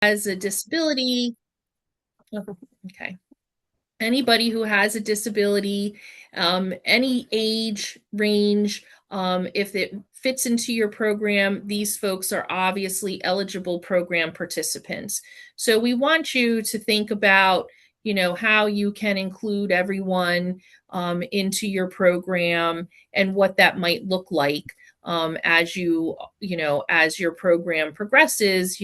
has a disability, okay, anybody who has a disability, any age range, if it fits into your program, these folks are obviously eligible program participants. So we want you to think about, how you can include everyone into your program and what that might look like as as your program progresses.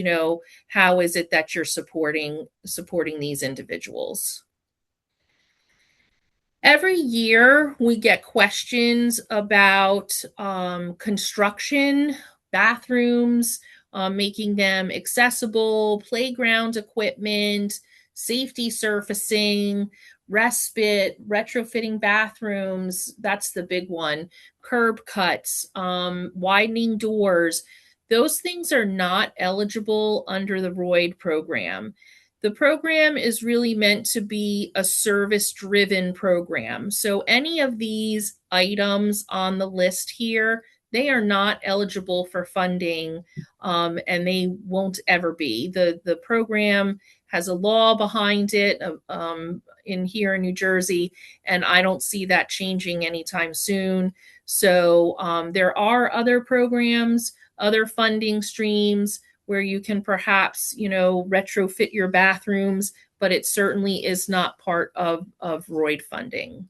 How is it that you're supporting these individuals? Every year, we get questions about construction, bathrooms, making them accessible, playground equipment, safety surfacing, respite, retrofitting bathrooms. That's the big one. Curb cuts, widening doors. Those things are not eligible under the ROID program. The program is really meant to be a service driven program. So, any of these items on the list here, they are not eligible for funding, and they won't ever be. The program has a law behind it in here in New Jersey, and I don't see that changing anytime soon. So, there are other programs, other funding streams where you can perhaps, retrofit your bathrooms, but it certainly is not part of ROID funding.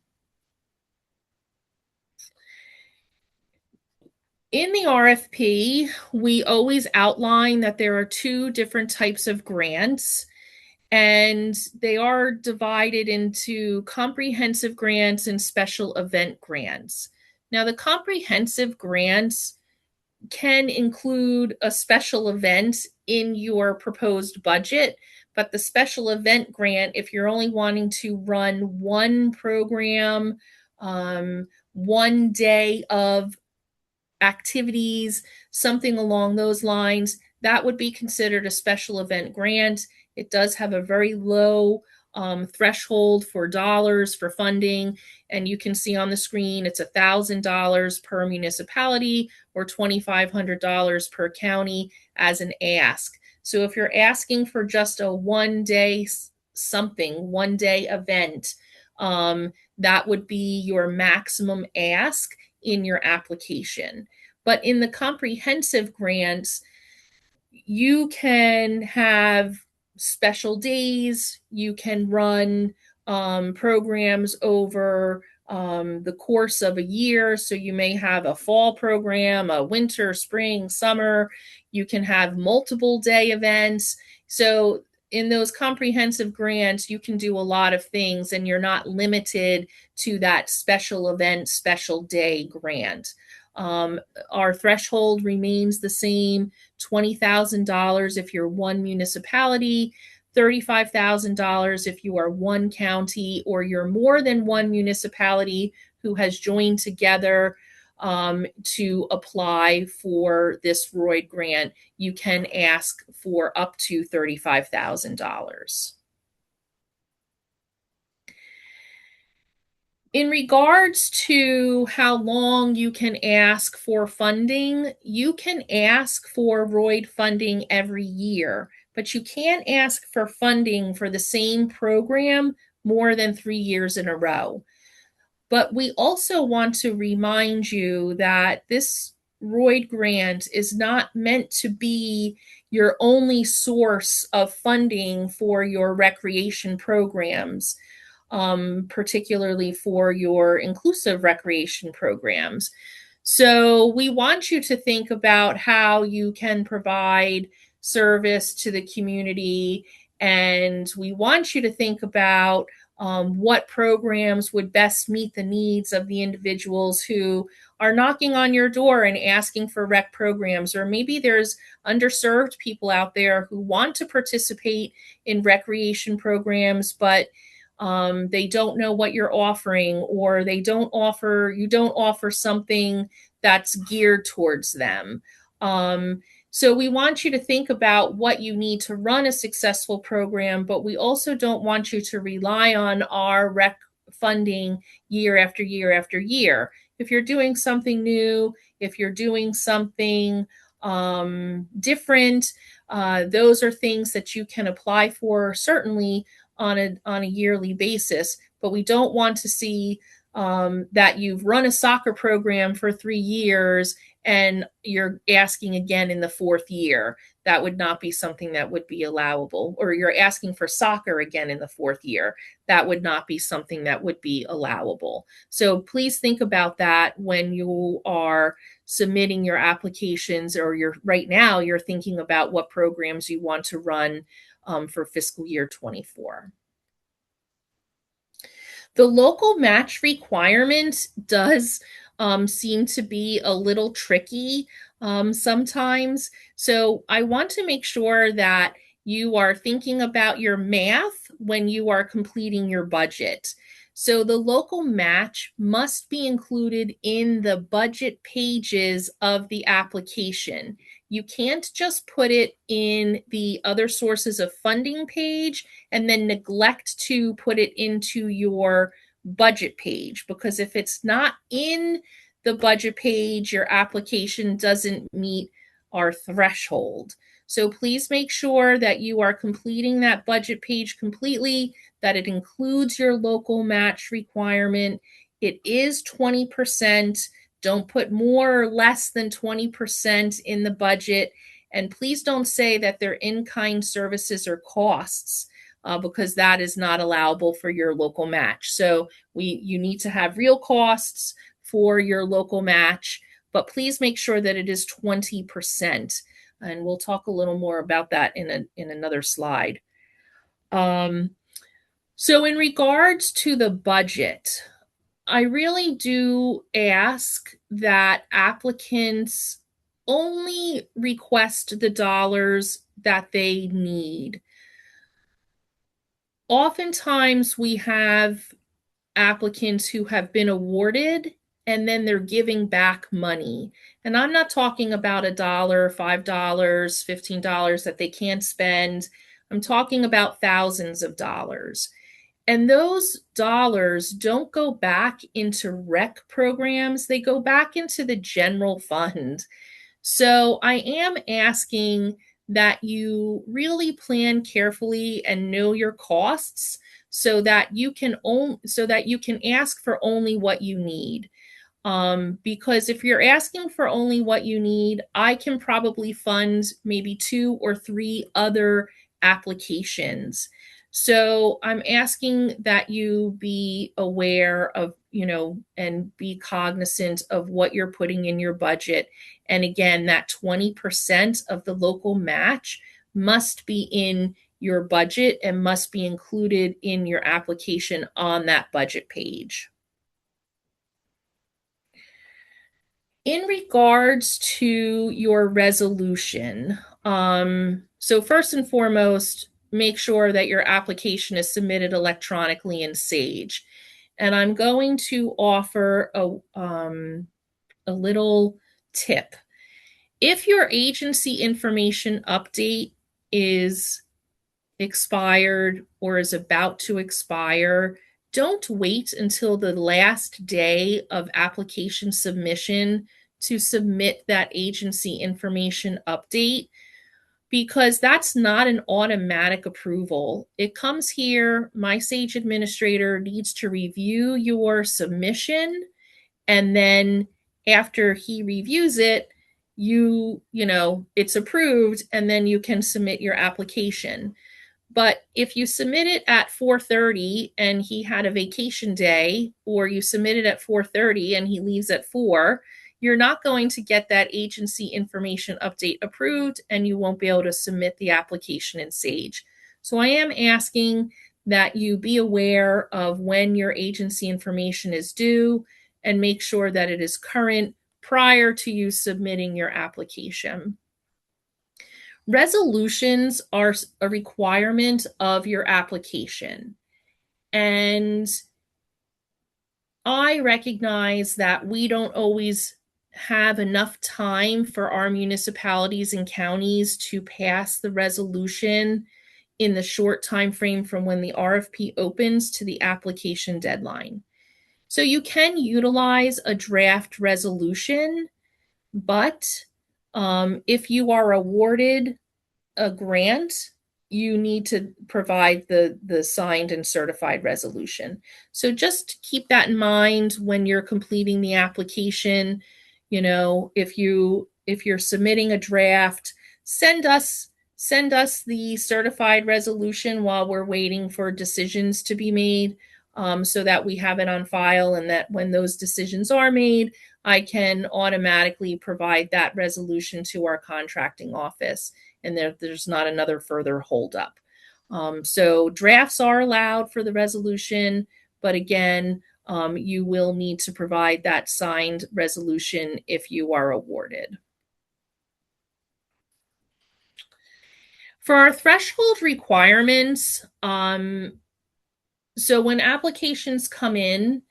In the RFP, we always outline that there are two different types of grants, and they are divided into comprehensive grants and special event grants. Now, the comprehensive grants can include a special event in your proposed budget, but the special event grant, if you're only wanting to run one program, one day of activities, something along those lines, that would be considered a special event grant. It does have a very low threshold for dollars for funding. And you can see on the screen, it's $1,000 per municipality or $2,500 per county as an ask. So if you're asking for just a one day event, that would be your maximum ask in your application. But in the comprehensive grants, you can have special days, you can run programs over the course of a year. So you may have a fall program, a winter, spring, summer. You can have multiple day events. So in those comprehensive grants, you can do a lot of things and you're not limited to that special event, special day grant. Our threshold remains the same, $20,000 if you're one municipality, $35,000 if you are one county, or you're more than one municipality who has joined together to apply for this ROID grant. You can ask for up to $35,000. In regards to how long you can ask for funding, you can ask for ROID funding every year, but you can't ask for funding for the same program more than 3 years in a row. But we also want to remind you that this ROID grant is not meant to be your only source of funding for your recreation programs, particularly for your inclusive recreation programs. So we want you to think about how you can provide service to the community, and we want you to think about what programs would best meet the needs of the individuals who are knocking on your door and asking for rec programs. Or maybe there's underserved people out there who want to participate in recreation programs, but they don't know what you're offering, or you don't offer something that's geared towards them. So we want you to think about what you need to run a successful program, but we also don't want you to rely on our rec funding year after year after year. If you're doing something new, if you're doing something different, Those are things that you can apply for certainly on a yearly basis, but we don't want to see that you've run a soccer program for 3 years and you're asking again in the fourth year. That would not be something that would be allowable. Or you're asking for soccer again in the fourth year. That would not be something that would be allowable. So please think about that when you are submitting your applications, or you're right now you're thinking about what programs you want to run for fiscal year 24. The local match requirement does seem to be a little tricky sometimes. So I want to make sure that you are thinking about your math when you are completing your budget. So the local match must be included in the budget pages of the application. You can't just put it in the other sources of funding page and then neglect to put it into your budget page, because if it's not in the budget page, your application doesn't meet our threshold. So please make sure that you are completing that budget page completely, that it includes your local match requirement. It is 20%. Don't put more or less than 20% in the budget. And please don't say that they're in-kind services or costs, because that is not allowable for your local match. So you need to have real costs for your local match, but please make sure that it is 20%. And we'll talk a little more about that in another slide. So in regards to the budget, I really do ask that applicants only request the dollars that they need. Oftentimes we have applicants who have been awarded and then they're giving back money. And I'm not talking about $1, $5, $15 that they can't spend. I'm talking about thousands of dollars. And those dollars don't go back into rec programs, they go back into the general fund. So I am asking that you really plan carefully and know your costs so that you can ask for only what you need. Because if you're asking for only what you need, I can probably fund maybe 2 or 3 other applications. So I'm asking that you be aware of, and be cognizant of what you're putting in your budget. And again, that 20% of the local match must be in your budget and must be included in your application on that budget page. In regards to your resolution, so first and foremost, make sure that your application is submitted electronically in Sage. And I'm going to offer a little tip. If your agency information update is expired or is about to expire, don't wait until the last day of application submission to submit that agency information update, because that's not an automatic approval. It comes here, my Sage administrator needs to review your submission, and then after he reviews it, it's approved, and then you can submit your application. But if you submit it at 4:30 and he had a vacation day, or you submit it at 4:30 and he leaves at 4, you're not going to get that agency information update approved, and you won't be able to submit the application in Sage. So I am asking that you be aware of when your agency information is due and make sure that it is current prior to you submitting your application. Resolutions are a requirement of your application. And I recognize that we don't always have enough time for our municipalities and counties to pass the resolution in the short time frame from when the RFP opens to the application deadline. So you can utilize a draft resolution, but if you are awarded a grant, you need to provide the signed and certified resolution. So just keep that in mind when you're completing the application. You know, if you're submitting a draft, send us the certified resolution while we're waiting for decisions to be made, so that we have it on file, and that when those decisions are made, I can automatically provide that resolution to our contracting office, and there's not another further holdup. So drafts are allowed for the resolution, but again, you will need to provide that signed resolution if you are awarded. For our threshold requirements, so when applications come in,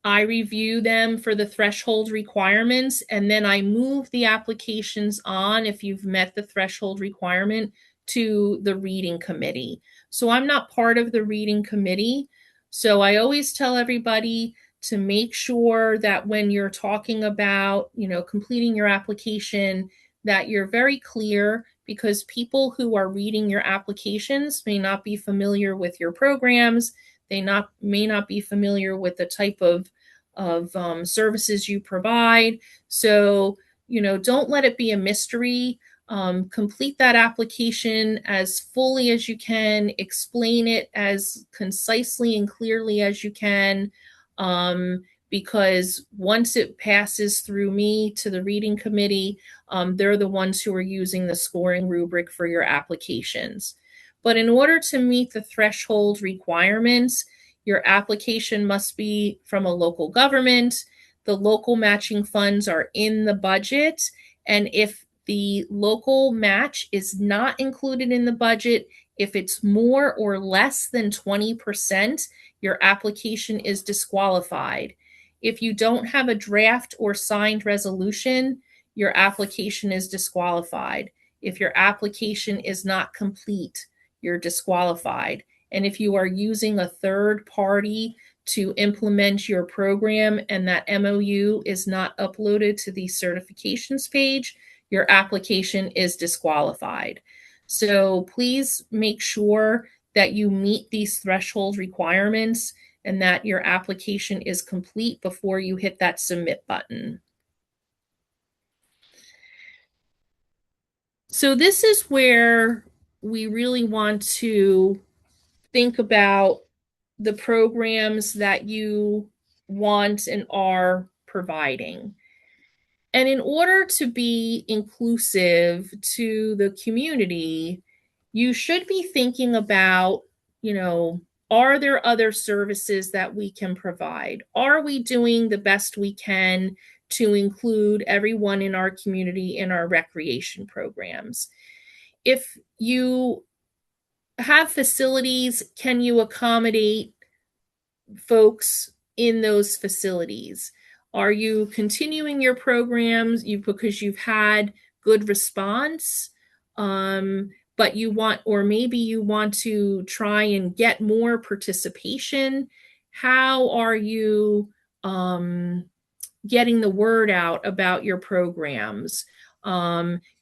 I review them for the threshold requirements, and then I move the applications on, if you've met the threshold requirement, to the reading committee. So I'm not part of the reading committee. So I always tell everybody to make sure that when you're talking about, completing your application, that you're very clear, because people who are reading your applications may not be familiar with your programs. They may not be familiar with the type of services you provide. So, don't let it be a mystery. Complete that application as fully as you can. Explain it as concisely and clearly as you can, because once it passes through me to the reading committee, they're the ones who are using the scoring rubric for your applications. But in order to meet the threshold requirements, your application must be from a local government. The local matching funds are in the budget. And if the local match is not included in the budget, if it's more or less than 20%, your application is disqualified. If you don't have a draft or signed resolution, your application is disqualified. If your application is not complete, you're disqualified. And if you are using a third party to implement your program and that MOU is not uploaded to the certifications page, your application is disqualified. So please make sure that you meet these threshold requirements and that your application is complete before you hit that submit button. So this is where we really want to think about the programs that you want and are providing. And in order to be inclusive to the community, you should be thinking about, are there other services that we can provide? Are we doing the best we can to include everyone in our community in our recreation programs? If you have facilities, can you accommodate folks in those facilities? Are you continuing your programs because you've had good response, but you want, or maybe you want to try and get more participation? How are you getting the word out about your programs?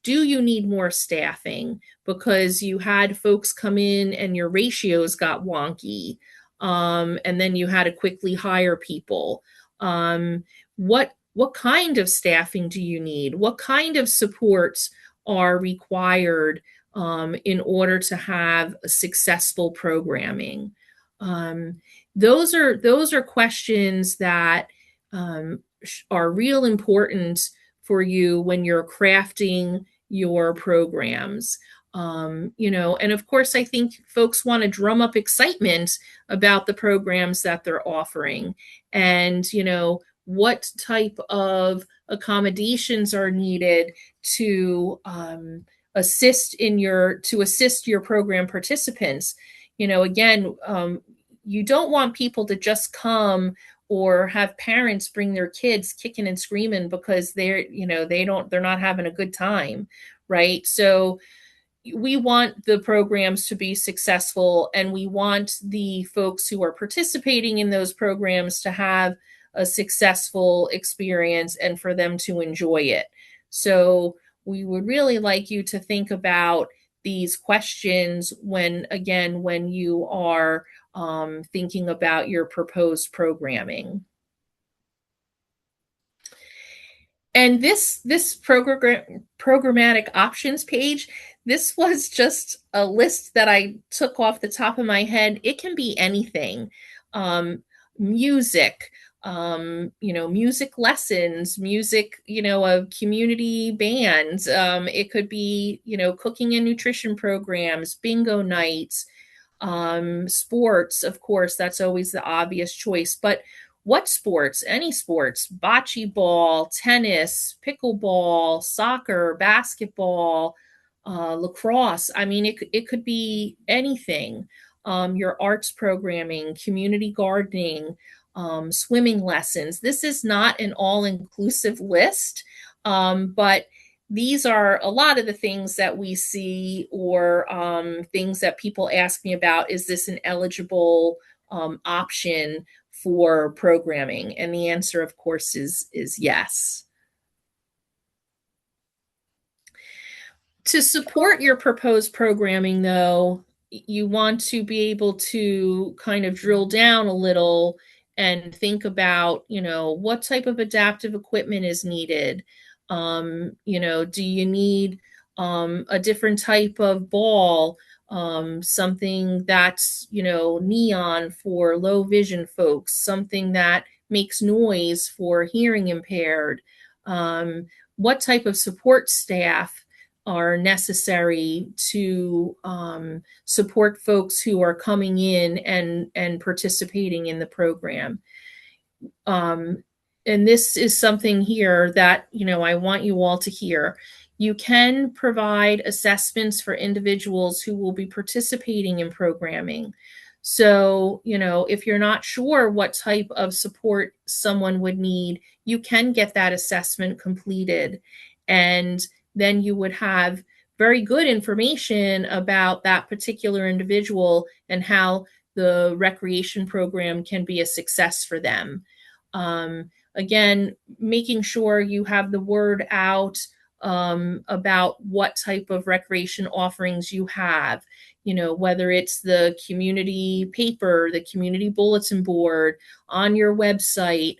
Do you need more staffing because you had folks come in and your ratios got wonky, and then you had to quickly hire people? What kind of staffing do you need? What kind of supports are required in order to have a successful programming? Those are questions that are real important for you when you're crafting your programs. And of course, I think folks want to drum up excitement about the programs that they're offering, and what type of accommodations are needed to assist your program participants. Again, you don't want people to just come or have parents bring their kids kicking and screaming because they're not having a good time, right? So we want the programs to be successful, and we want the folks who are participating in those programs to have a successful experience and for them to enjoy it. So we would really like you to think about these questions when you are thinking about your proposed programming. And this programmatic options page, this was just a list that I took off the top of my head. It can be anything. Music, music lessons, music, a community band. It could be, cooking and nutrition programs, bingo nights, sports, of course, that's always the obvious choice. But what sports? Any sports, bocce ball, tennis, pickleball, soccer, basketball, lacrosse. I mean, it could be anything. Your arts programming, community gardening, swimming lessons. This is not an all inclusive list, but these are a lot of the things that we see, or things that people ask me about. Is this an eligible option for programming? And the answer, of course, is yes. To support your proposed programming, though, you want to be able to kind of drill down a little and think about, what type of adaptive equipment is needed. Do you need a different type of ball, something that's, neon for low vision folks, something that makes noise for hearing impaired? What type of support staff are necessary to support folks who are coming in and participating in the program? And this is something here that, I want you all to hear. You can provide assessments for individuals who will be participating in programming. So, if you're not sure what type of support someone would need, you can get that assessment completed. And then you would have very good information about that particular individual and how the recreation program can be a success for them. Again, making sure you have the word out about what type of recreation offerings you have, whether it's the community paper, the community bulletin board, on your website,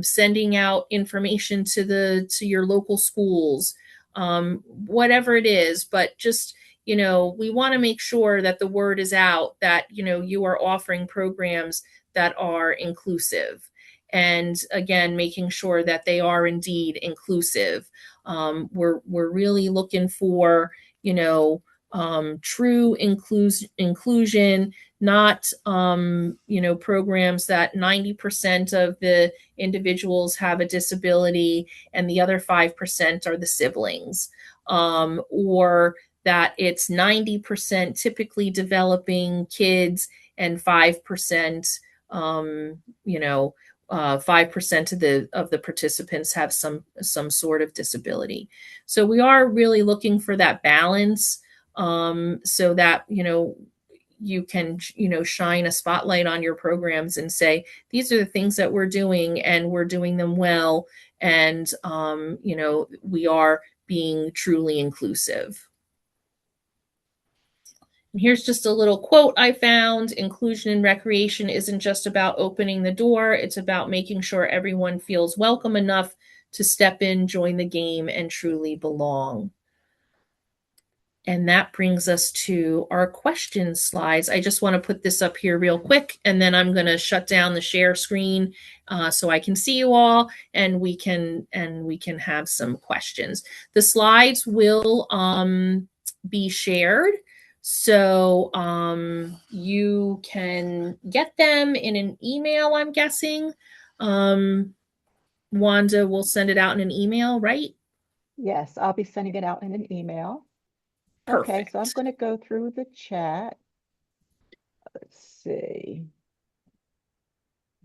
sending out information to your local schools, whatever it is. But just, we want to make sure that the word is out that, you are offering programs that are inclusive. And again, making sure that they are indeed inclusive. We're really looking for, true inclusion, not, programs that 90% of the individuals have a disability and the other 5% are the siblings, or that it's 90% typically developing kids and 5%, 5% of the participants have some sort of disability. So we are really looking for that balance, so that you can shine a spotlight on your programs and say, these are the things that we're doing and we're doing them well, and we are being truly inclusive. And here's just a little quote I found. Inclusion in recreation isn't just about opening the door, it's about making sure everyone feels welcome enough to step in, join the game, and truly belong. And that brings us to our question slides. I just want to put this up here real quick, and then I'm going to shut down the share screen so I can see you all, and we can have some questions. The slides will be shared, so you can get them in an email, I'm guessing. Wanda will send it out in an email, right? Yes, I'll be sending it out in an email. Perfect. Okay, so I'm going to go through the chat. Let's see.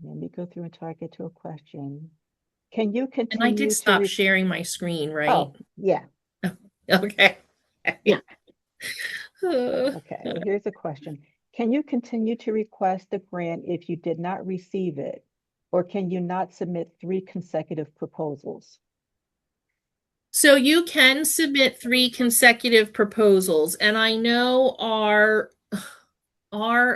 Let me go through until I get to a question. Can you And I did continue to stop sharing my screen, right? Oh, yeah. Okay. Yeah. Okay, well, here's a question. Can you continue to request the grant if you did not receive it? Or can you not submit 3 consecutive proposals? So you can submit 3 consecutive proposals, and I know our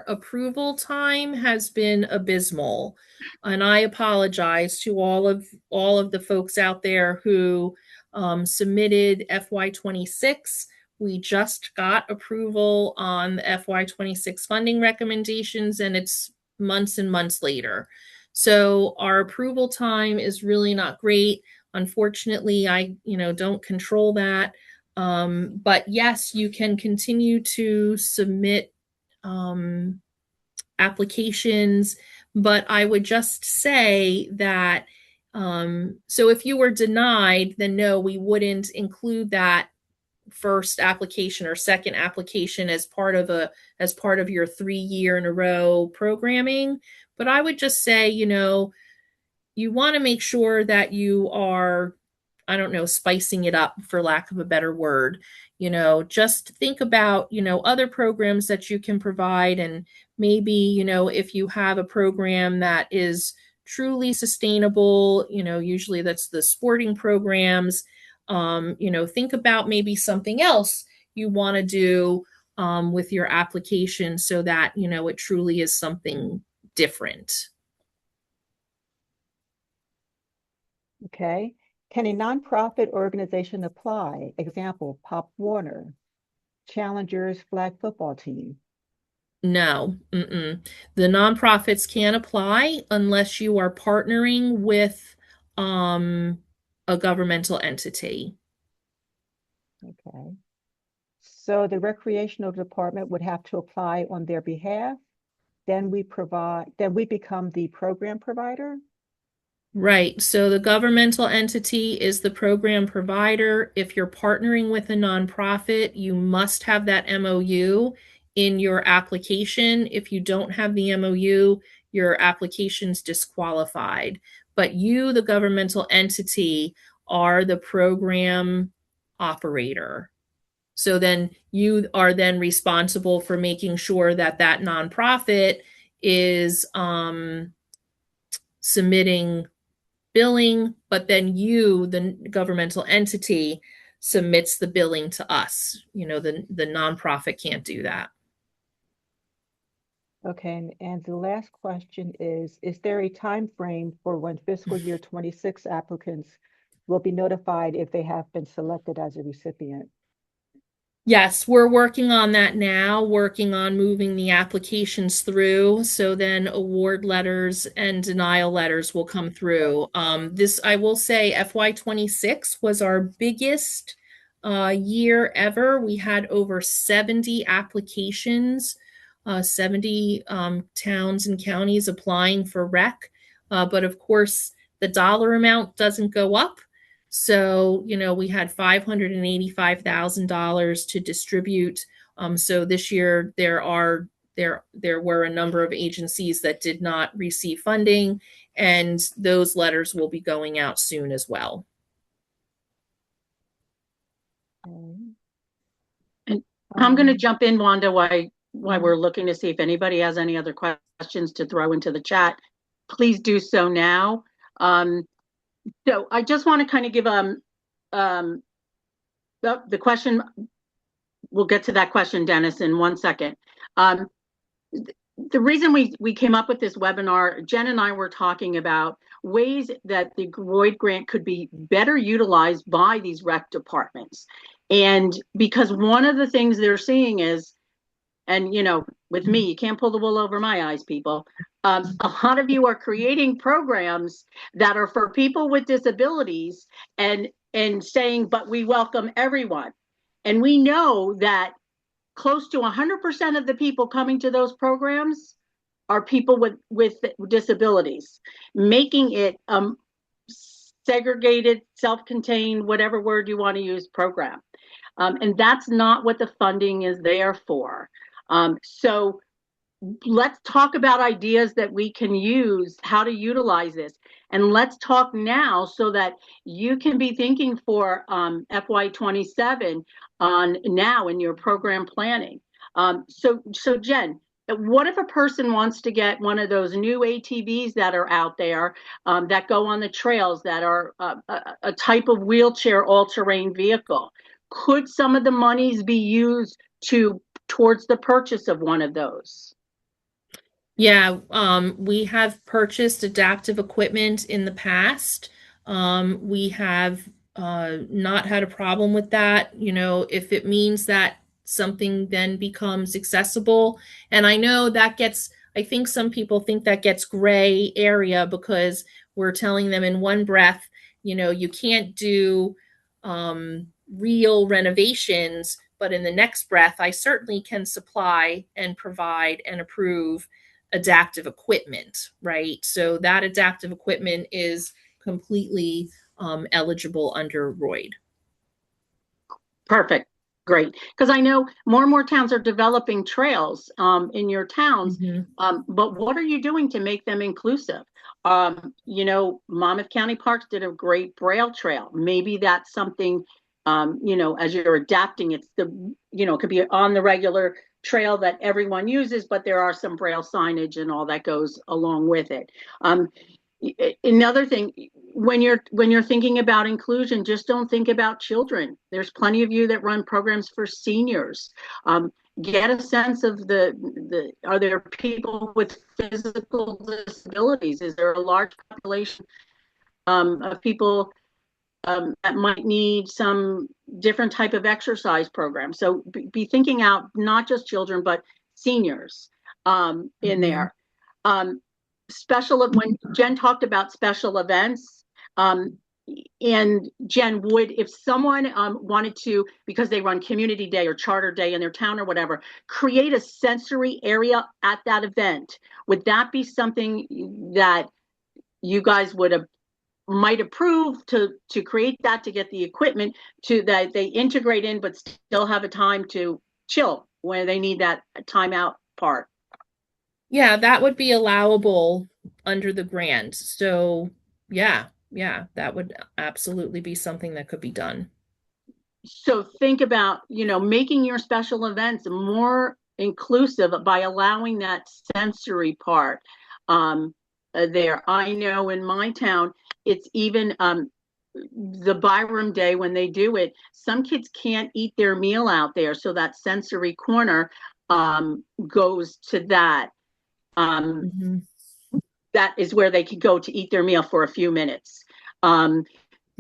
approval time has been abysmal. And I apologize to all of the folks out there who submitted FY26. We just got approval on the FY26 funding recommendations, and it's months and months later. So our approval time is really not great. Unfortunately, I don't control that. But yes, you can continue to submit um, applications, but I would just say that so if you were denied, then no, we wouldn't include that first application or second application as part of your 3 year in a row programming. But I would just say, you want to make sure that you are, I don't know, spicing it up for lack of a better word. Just think about, other programs that you can provide. And maybe, if you have a program that is truly sustainable, usually that's the sporting programs, think about maybe something else you want to do with your application so that, it truly is something different. Okay. Can a nonprofit organization apply? Example, Pop Warner, Challengers flag football team. No, the nonprofits can't apply unless you are partnering with um, a governmental entity. Okay. So the recreational department would have to apply on their behalf. Then we become the program provider. Right. So the governmental entity is the program provider. If you're partnering with a nonprofit, you must have that MOU in your application. If you don't have the MOU, your application's disqualified. But you, the governmental entity, are the program operator. So then you are then responsible for making sure that that nonprofit is submitting billing, but then you, the governmental entity, submits the billing to us. The nonprofit can't do that. Okay, and the last question is there a time frame for when fiscal year 26 applicants will be notified if they have been selected as a recipient? Yes, we're working on that now, working on moving the applications through. So then award letters and denial letters will come through. This, I will say, FY26 was our biggest year ever. We had over 70 applications, 70 towns and counties applying for rec. But of course, the dollar amount doesn't go up. So, we had $585,000 to distribute. So this year there were a number of agencies that did not receive funding, and those letters will be going out soon as well. Um, And I'm going to um, jump in, Wanda, while we're looking to see if anybody has any other questions to throw into the chat. Please do so now. So I just want to kind of give the question. We'll get to that question, Dennis, in 1 second. The reason we came up with this webinar, Jen and I were talking about ways that the ROID grant could be better utilized by these rec departments. And because one of the things they're seeing is, and with me, you can't pull the wool over my eyes, people. A lot of you are creating programs that are for people with disabilities and saying, but we welcome everyone. And we know that close to 100% of the people coming to those programs are people with disabilities, making it segregated, self-contained, whatever word you want to use, program. And that's not what the funding is there for. So let's talk about ideas that we can use, how to utilize this. And let's talk now so that you can be thinking for FY27 on now in your program planning. So Jen, what if a person wants to get one of those new ATVs that are out there that go on the trails that are a type of wheelchair all-terrain vehicle? Could some of the monies be used towards the purchase of one of those? Yeah, we have purchased adaptive equipment in the past. We have not had a problem with that. You know, if it means that something then becomes accessible. And I know that gets, I think some people think that gets gray area because we're telling them in one breath, you know, you can't do real renovations, but in the next breath, I certainly can supply and provide and approve adaptive equipment, right? So that adaptive equipment is completely eligible under ROID. Perfect. Great. Because I know more and more towns are developing trails in your towns, but what are you doing to make them inclusive? You know, Monmouth County Parks did a great Braille trail. Maybe that's something, you know, as you're adapting, it's the, you know, it could be on the regular trail that everyone uses, but there are some Braille signage and all that goes along with it. Another thing, when you're thinking about inclusion, just don't think about children. There's plenty of you that run programs for seniors. Get a sense of are there people with physical disabilities? Is there a large population of people that might need some different type of exercise program? So be thinking out not just children, but seniors in there. When Jen talked about special events, and Jen, if someone wanted to, because they run community day or charter day in their town or whatever, create a sensory area at that event, would that be something that you guys might approve to create that, to get the equipment to that they integrate in, but still have a time to chill when they need that timeout part? Yeah, that would be allowable under the grant. So yeah, that would absolutely be something that could be done. So think about, you know, making your special events more inclusive by allowing that sensory part there. I know in my town, it's even the Byram Day when they do it, some kids can't eat their meal out there. So that sensory corner goes to that. That is where they can go to eat their meal for a few minutes.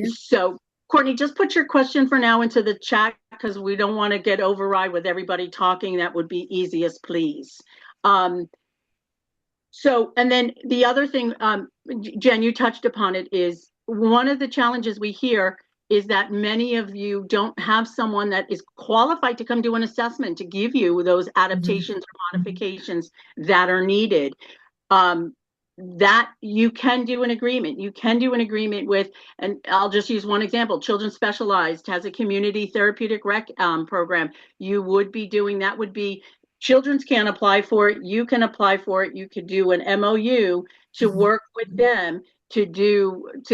So Courtney, just put your question for now into the chat because we don't want to get override with everybody talking. That would be easiest, please. So, and then the other thing, Jen, you touched upon it, is one of the challenges we hear is that many of you don't have someone that is qualified to come do an assessment to give you those adaptations or modifications that are needed. That you can do an agreement. You can do an agreement with, and I'll just use one example. Children Specialized has a community therapeutic rec program. You would be doing, that would be, Children's can apply for it. You can apply for it. You could do an MOU to work with them to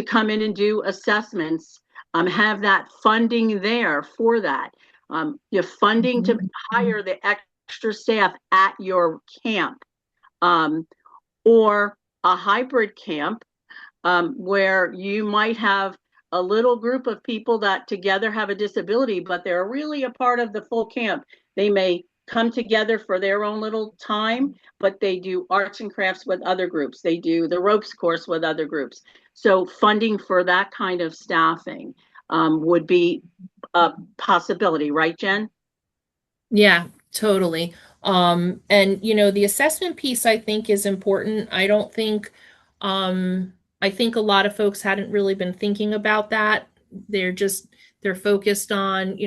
come in and do assessments, have that funding there for that. Your funding to hire the extra staff at your camp, or a hybrid camp where you might have a little group of people that together have a disability, but they're really a part of the full camp. They may come together for their own little time, but they do arts and crafts with other groups. They do the ropes course with other groups. So funding for that kind of staffing would be a possibility, right, Jen? Yeah, totally. And you know, the assessment piece I think is important. I think a lot of folks hadn't really been thinking about that. They're focused on,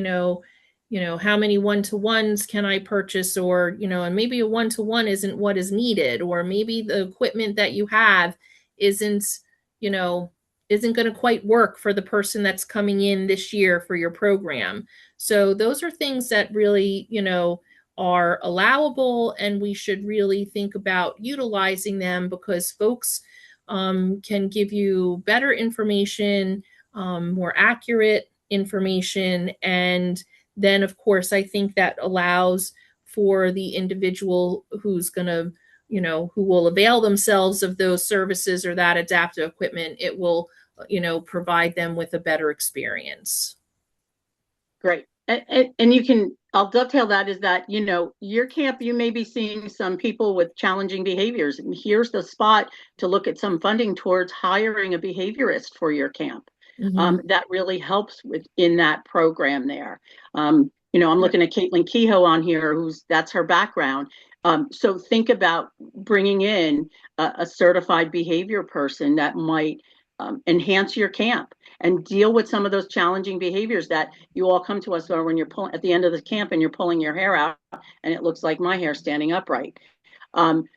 how many one-to-ones can I purchase, or, and maybe a one-to-one isn't what is needed, or maybe the equipment that you have isn't, you know, isn't going to quite work for the person that's coming in this year for your program. So those are things that really, are allowable, and we should really think about utilizing them because folks can give you better information, more accurate information. And then, of course, I think that allows for the individual who's going to, who will avail themselves of those services or that adaptive equipment. It will, provide them with a better experience. Great. And you can, I'll dovetail that is that, your camp, you may be seeing some people with challenging behaviors. And here's the spot to look at some funding towards hiring a behaviorist for your camp. That really helps in that program there. I'm looking at Caitlin Kehoe on here, that's her background. So think about bringing in a certified behavior person that might enhance your camp and deal with some of those challenging behaviors that you all come to us for when you're pulling at the end of the camp and you're pulling your hair out and it looks like my hair standing upright.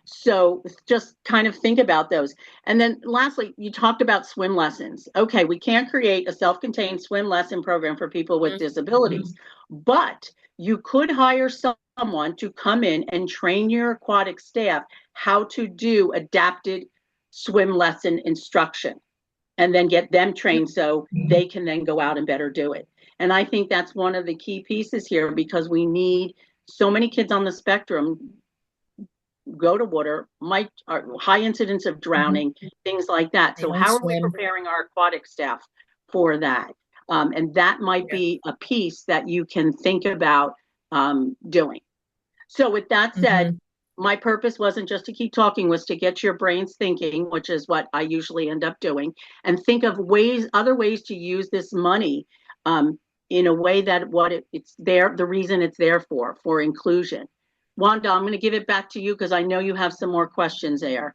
So just kind of think about those. And then lastly, you talked about swim lessons. Okay, we can't create a self-contained swim lesson program for people with disabilities, but you could hire someone to come in and train your aquatic staff how to do adapted swim lesson instruction, and then get them trained so they can then go out and better do it. And I think that's one of the key pieces here, because we need so many kids on the spectrum go to water, high incidence of drowning, things like that. So how are we preparing our aquatic staff for that? And that might be a piece that you can think about doing. So with that said, my purpose wasn't just to keep talking, was to get your brains thinking, which is what I usually end up doing, and think of other ways to use this money in a way that it's there, the reason it's there for inclusion. Wanda, I'm going to give it back to you because I know you have some more questions there.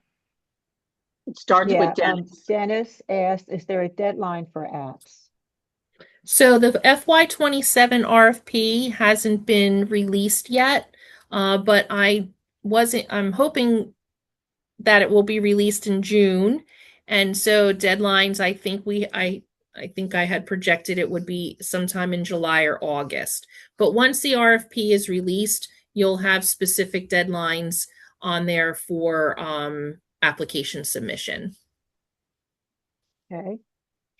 It starts with Dennis. Dennis asked, is there a deadline for apps? So the FY27 RFP hasn't been released yet, but I'm hoping that it will be released in June. And so deadlines, I think I had projected it would be sometime in July or August. But once the RFP is released, you'll have specific deadlines on there for application submission. Okay.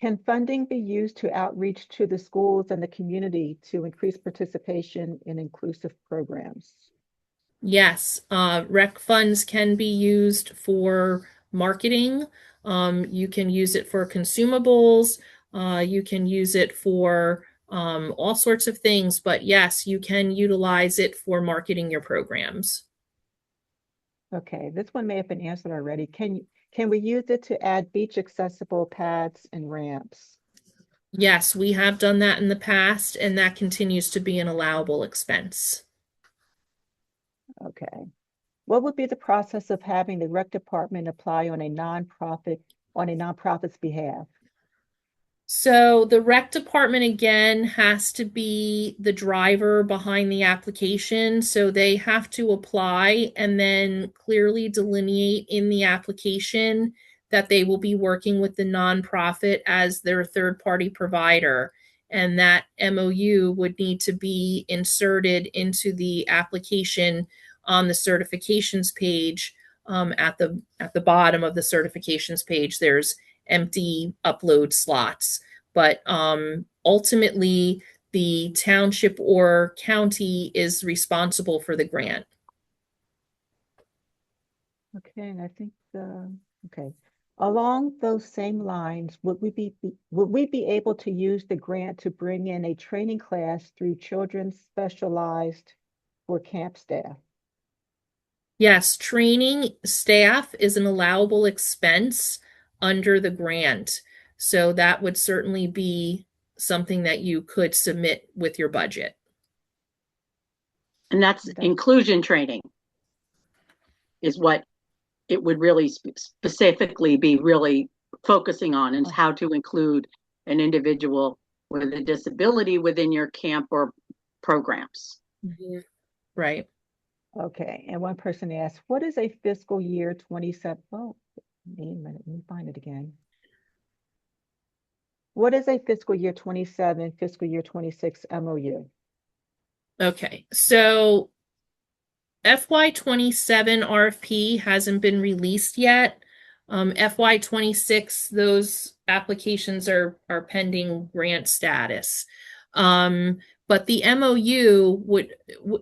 Can funding be used to outreach to the schools and the community to increase participation in inclusive programs? Yes, rec funds can be used for marketing. You can use it for consumables. You can use it for all sorts of things, but yes, you can utilize it for marketing your programs. Okay, this one may have been answered already. Can we use it to add beach accessible pads and ramps? Yes, we have done that in the past, and that continues to be an allowable expense. Okay. What would be the process of having the rec department apply on a nonprofit's behalf? So the rec department again has to be the driver behind the application. So they have to apply and then clearly delineate in the application that they will be working with the nonprofit as their third-party provider. And that MOU would need to be inserted into the application on the certifications page. At the bottom of the certifications page, there's empty upload slots. But ultimately, the township or county is responsible for the grant. Okay, and I think okay. Along those same lines, would we be able to use the grant to bring in a training class through Children Specialized for camp staff? Yes, training staff is an allowable expense under the grant. So that would certainly be something that you could submit with your budget. And that's inclusion training is what it would really specifically be really focusing on, is how to include an individual with a disability within your camp or programs. Right. Okay, and one person asked, what is a fiscal year 27? Oh, wait a minute, let me find it again. What is a fiscal year 27, fiscal year 26 MOU? Okay, so FY27 RFP hasn't been released yet. FY26, those applications are pending grant status. But the MOU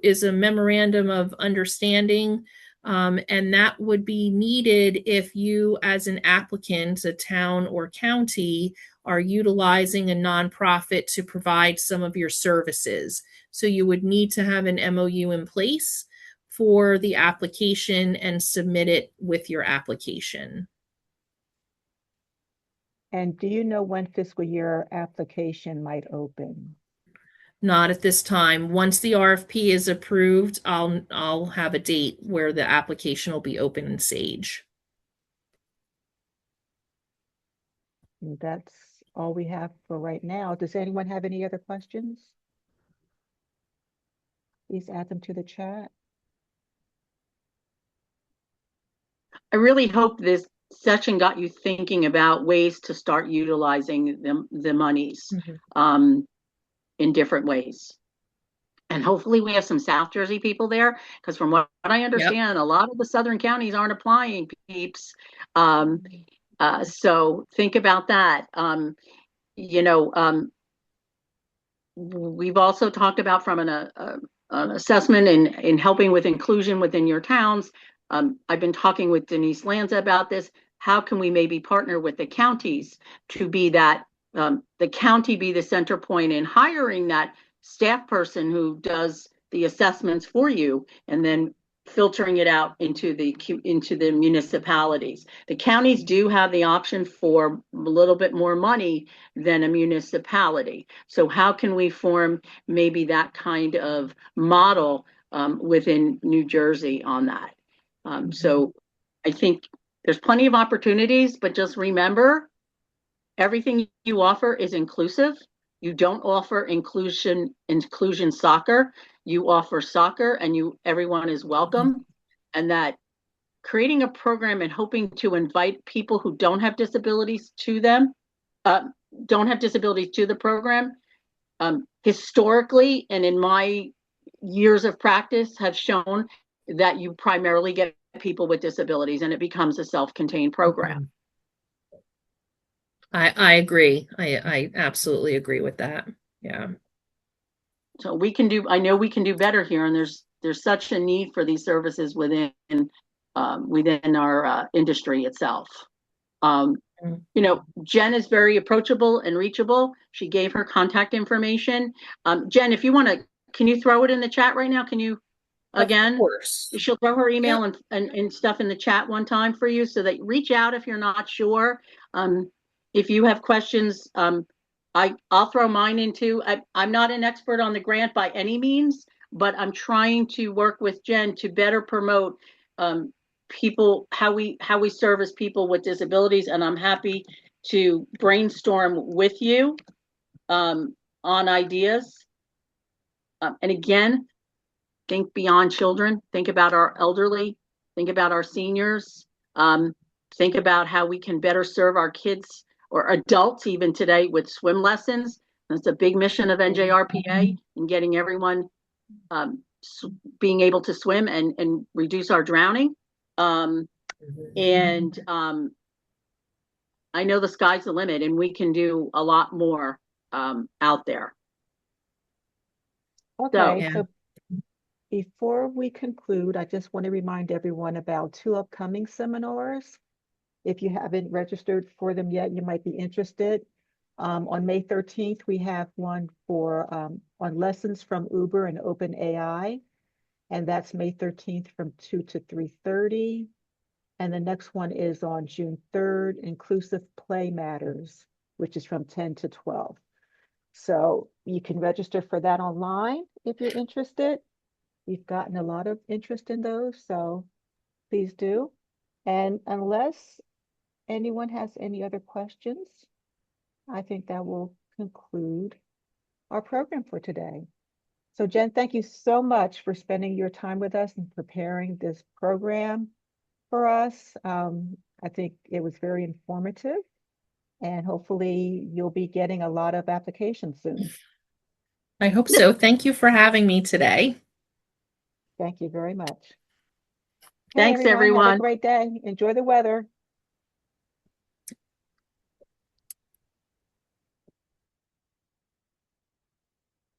is a memorandum of understanding, and that would be needed if you, as an applicant, a town or county, are utilizing a nonprofit to provide some of your services. So you would need to have an MOU in place for the application and submit it with your application. And do you know when fiscal year application might open? Not at this time. Once the RFP is approved, I'll have a date where the application will be open in Sage. And that's all we have for right now. Does anyone have any other questions? Please add them to the chat. I really hope this session got you thinking about ways to start utilizing the monies in different ways. And hopefully we have some South Jersey people there, because from what I understand, a lot of the southern counties aren't applying, peeps. So think about that. We've also talked about from an assessment in helping with inclusion within your towns. I've been talking with Denise Lanza about this. How can we maybe partner with the counties to be that, the county be the center point in hiring that staff person who does the assessments for you, and then filtering it out into the municipalities. The counties do have the option for a little bit more money than a municipality. So how can we form maybe that kind of model within New Jersey on that? So I think there's plenty of opportunities, but just remember, everything you offer is inclusive. You don't offer inclusion soccer. You offer soccer, and everyone is welcome. And that creating a program and hoping to invite people who don't have disabilities to them, don't have disabilities to the program, historically and in my years of practice have shown that you primarily get people with disabilities, and it becomes a self-contained program. I agree. I absolutely agree with that. Yeah. So I know we can do better here, and there's such a need for these services within our industry itself. Jen is very approachable and reachable. She gave her contact information. Jen, if you want to, can you throw it in the chat right now? Can you, again? Of course. She'll throw her email and stuff in the chat one time for you, so that reach out if you're not sure. If you have questions, I'll throw mine in too. I'm not an expert on the grant by any means, but I'm trying to work with Jen to better promote people, how we service people with disabilities, and I'm happy to brainstorm with you on ideas. And again, think beyond children. Think about our elderly. Think about our seniors. Think about how we can better serve our kids or adults even today with swim lessons. That's a big mission of NJRPA in getting everyone being able to swim and reduce our drowning. I know the sky's the limit, and we can do a lot more out there. Okay, so before we conclude, I just want to remind everyone about 2 upcoming seminars. If you haven't registered for them yet, you might be interested. On May 13th, we have one on lessons from Uber and OpenAI, and that's May 13th from 2 to 3:30. And the next one is on June 3rd, Inclusive Play Matters, which is from 10 to 12. So you can register for that online if you're interested. We've gotten a lot of interest in those, so please do. And unless anyone has any other questions, I think that will conclude our program for today. So Jen, thank you so much for spending your time with us and preparing this program for us. I think it was very informative, and hopefully you'll be getting a lot of applications soon. I hope so. Thank you for having me today. Thank you very much. Thanks, everyone. Have a great day. Enjoy the weather.